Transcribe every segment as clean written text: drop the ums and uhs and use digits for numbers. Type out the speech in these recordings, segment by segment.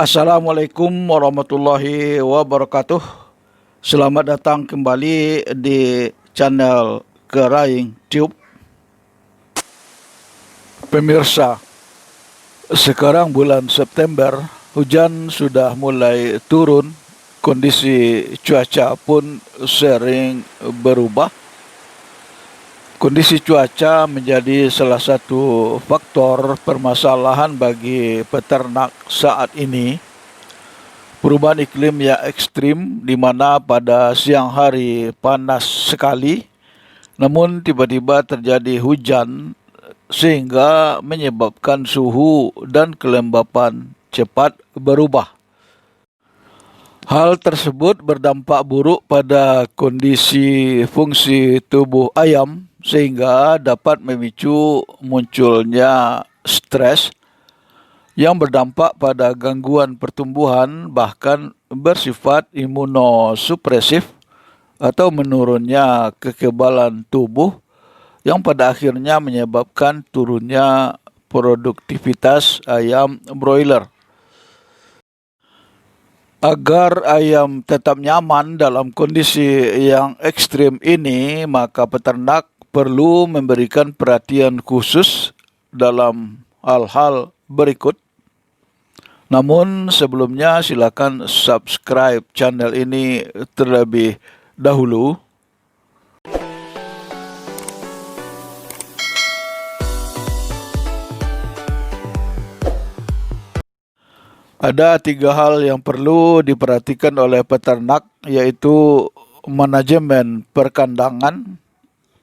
Assalamualaikum warahmatullahi wabarakatuh. Selamat datang kembali di channel Keraing Tube. Pemirsa, sekarang bulan September, hujan sudah mulai turun, kondisi cuaca pun sering berubah. Kondisi cuaca menjadi salah satu faktor permasalahan bagi peternak saat ini. Perubahan iklim yang ekstrim, di mana pada siang hari panas sekali, namun tiba-tiba terjadi hujan sehingga menyebabkan suhu dan kelembapan cepat berubah. Hal tersebut berdampak buruk pada kondisi fungsi tubuh ayam sehingga dapat memicu munculnya stres yang berdampak pada gangguan pertumbuhan, bahkan bersifat imunosupresif atau menurunnya kekebalan tubuh yang pada akhirnya menyebabkan turunnya produktivitas ayam broiler. Agar ayam tetap nyaman dalam kondisi yang ekstrim ini, maka peternak perlu memberikan perhatian khusus dalam hal-hal berikut. Namun sebelumnya silakan subscribe channel ini terlebih dahulu. Ada 3 hal yang perlu diperhatikan oleh peternak, yaitu manajemen perkandangan,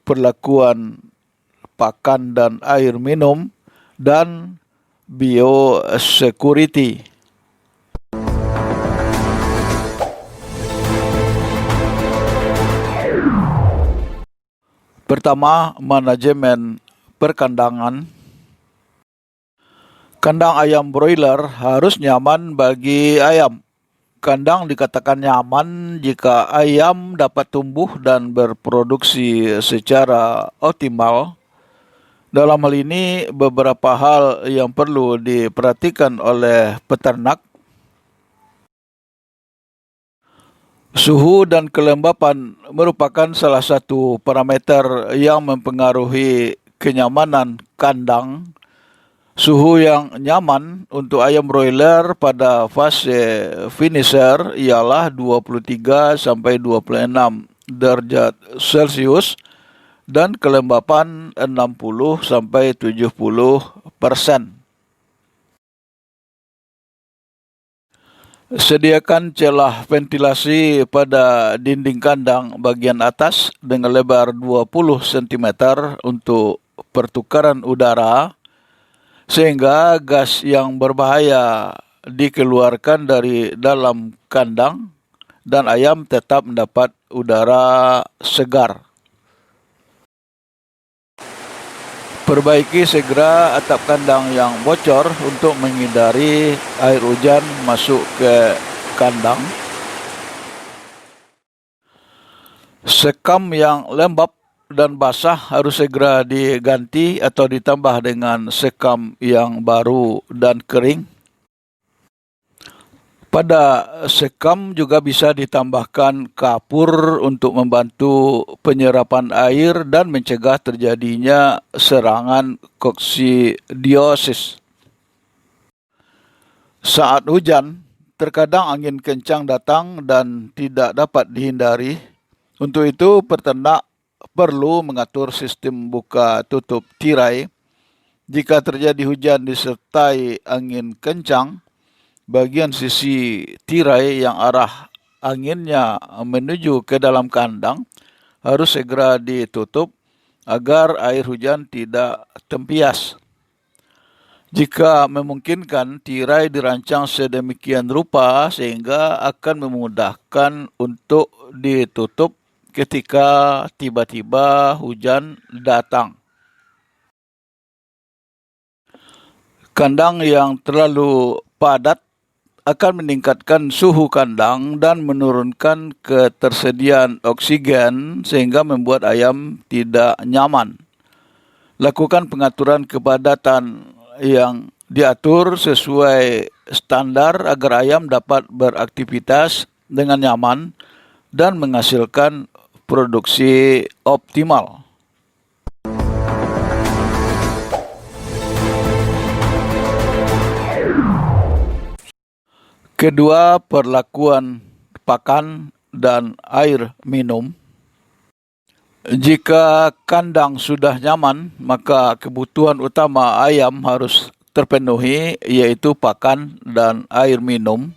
perlakuan pakan dan air minum, dan biosecurity. Pertama, manajemen perkandangan. Kandang ayam broiler harus nyaman bagi ayam. Kandang dikatakan nyaman jika ayam dapat tumbuh dan berproduksi secara optimal. Dalam hal ini, beberapa hal yang perlu diperhatikan oleh peternak. Suhu dan kelembapan merupakan salah satu parameter yang mempengaruhi kenyamanan kandang. Suhu yang nyaman untuk ayam broiler pada fase finisher ialah 23 sampai 26 derajat Celcius dan kelembapan 60 sampai 70%. Sediakan celah ventilasi pada dinding kandang bagian atas dengan lebar 20 cm untuk pertukaran udara, sehingga gas yang berbahaya dikeluarkan dari dalam kandang dan ayam tetap mendapat udara segar. Perbaiki segera atap kandang yang bocor untuk menghindari air hujan masuk ke kandang. Sekam yang lembab dan basah harus segera diganti atau ditambah dengan sekam yang baru dan kering. Pada sekam juga bisa ditambahkan kapur untuk membantu penyerapan air dan mencegah terjadinya serangan koksidiosis. Saat hujan, terkadang angin kencang datang dan tidak dapat dihindari. Untuk itu, peternak perlu mengatur sistem buka tutup tirai. Jika terjadi hujan disertai angin kencang, bagian sisi tirai yang arah anginnya menuju ke dalam kandang harus segera ditutup agar air hujan tidak tempias. Jika memungkinkan, tirai dirancang sedemikian rupa sehingga akan memudahkan untuk ditutup ketika tiba-tiba hujan datang. Kandang yang terlalu padat akan meningkatkan suhu kandang dan menurunkan ketersediaan oksigen sehingga membuat ayam tidak nyaman. Lakukan pengaturan kepadatan yang diatur sesuai standar agar ayam dapat beraktivitas dengan nyaman dan menghasilkan produksi optimal. Kedua, perlakuan pakan dan air minum. Jika kandang sudah nyaman, maka kebutuhan utama ayam harus terpenuhi, yaitu pakan dan air minum.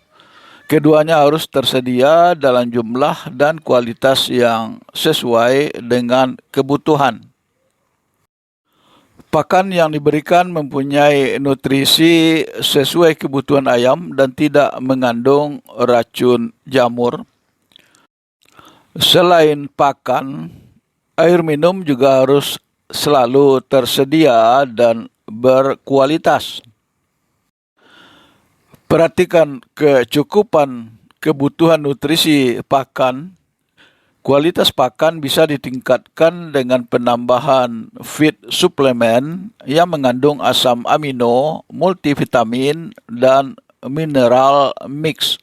Keduanya harus tersedia dalam jumlah dan kualitas yang sesuai dengan kebutuhan. Pakan yang diberikan mempunyai nutrisi sesuai kebutuhan ayam dan tidak mengandung racun jamur. Selain pakan, air minum juga harus selalu tersedia dan berkualitas. Perhatikan kecukupan kebutuhan nutrisi pakan. Kualitas pakan bisa ditingkatkan dengan penambahan feed suplemen yang mengandung asam amino, multivitamin, dan mineral mix.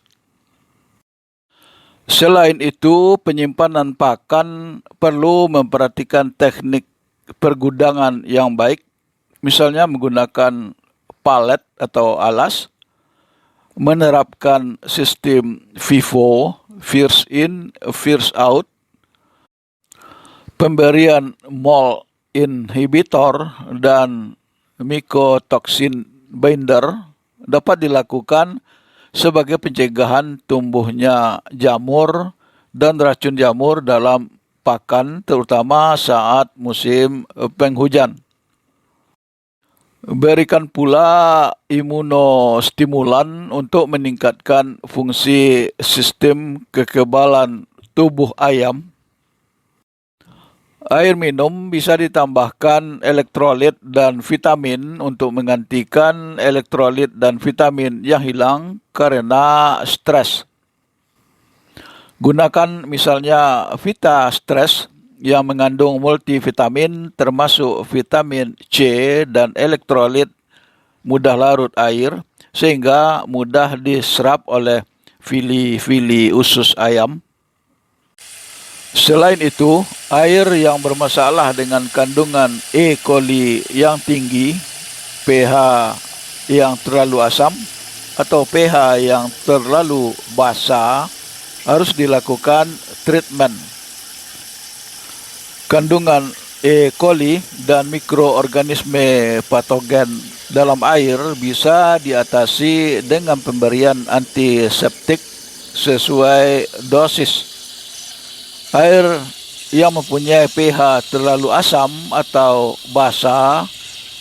Selain itu, penyimpanan pakan perlu memperhatikan teknik pergudangan yang baik, misalnya menggunakan palet atau alas, menerapkan sistem FIFO, first in, first out, pemberian mold inhibitor dan mycotoxin binder dapat dilakukan sebagai pencegahan tumbuhnya jamur dan racun jamur dalam pakan, terutama saat musim penghujan. Berikan pula imunostimulan untuk meningkatkan fungsi sistem kekebalan tubuh ayam. Air minum bisa ditambahkan elektrolit dan vitamin untuk menggantikan elektrolit dan vitamin yang hilang karena stres. Gunakan misalnya Vita Stress yang mengandung multivitamin termasuk vitamin C dan elektrolit mudah larut air sehingga mudah diserap oleh vili-vili usus ayam. Selain itu, air yang bermasalah dengan kandungan E. coli yang tinggi, pH yang terlalu asam, atau pH yang terlalu basa harus dilakukan treatment. Kandungan E. coli dan mikroorganisme patogen dalam air bisa diatasi dengan pemberian antiseptik sesuai dosis. Air yang mempunyai pH terlalu asam atau basa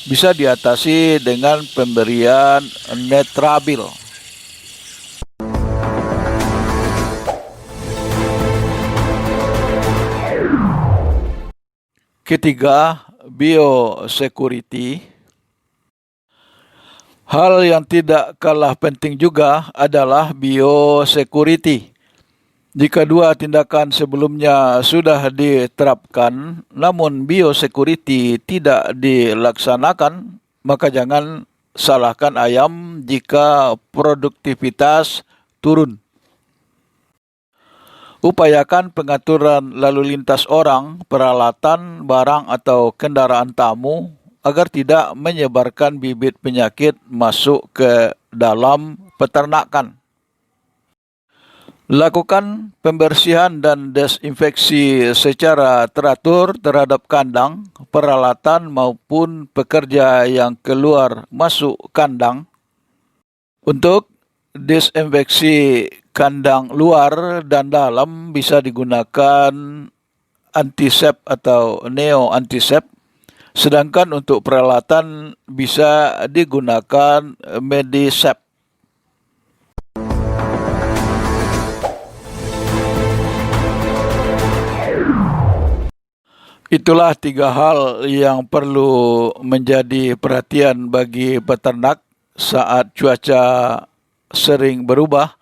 bisa diatasi dengan pemberian netrabil. Ketiga, biosecurity. Hal yang tidak kalah penting juga adalah biosecurity. Jika dua tindakan sebelumnya sudah diterapkan, namun biosecurity tidak dilaksanakan, maka jangan salahkan ayam jika produktivitas turun. Upayakan pengaturan lalu lintas orang, peralatan, barang atau kendaraan tamu agar tidak menyebarkan bibit penyakit masuk ke dalam peternakan. Lakukan pembersihan dan desinfeksi secara teratur terhadap kandang, peralatan maupun pekerja yang keluar masuk kandang. Untuk desinfeksi kandang luar dan dalam bisa digunakan antisep atau neo-antisep, sedangkan untuk peralatan bisa digunakan medisep. Itulah 3 hal yang perlu menjadi perhatian bagi peternak saat cuaca sering berubah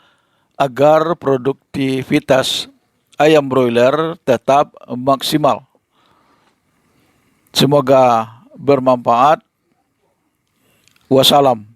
agar produktivitas ayam broiler tetap maksimal. Semoga bermanfaat. Wassalam.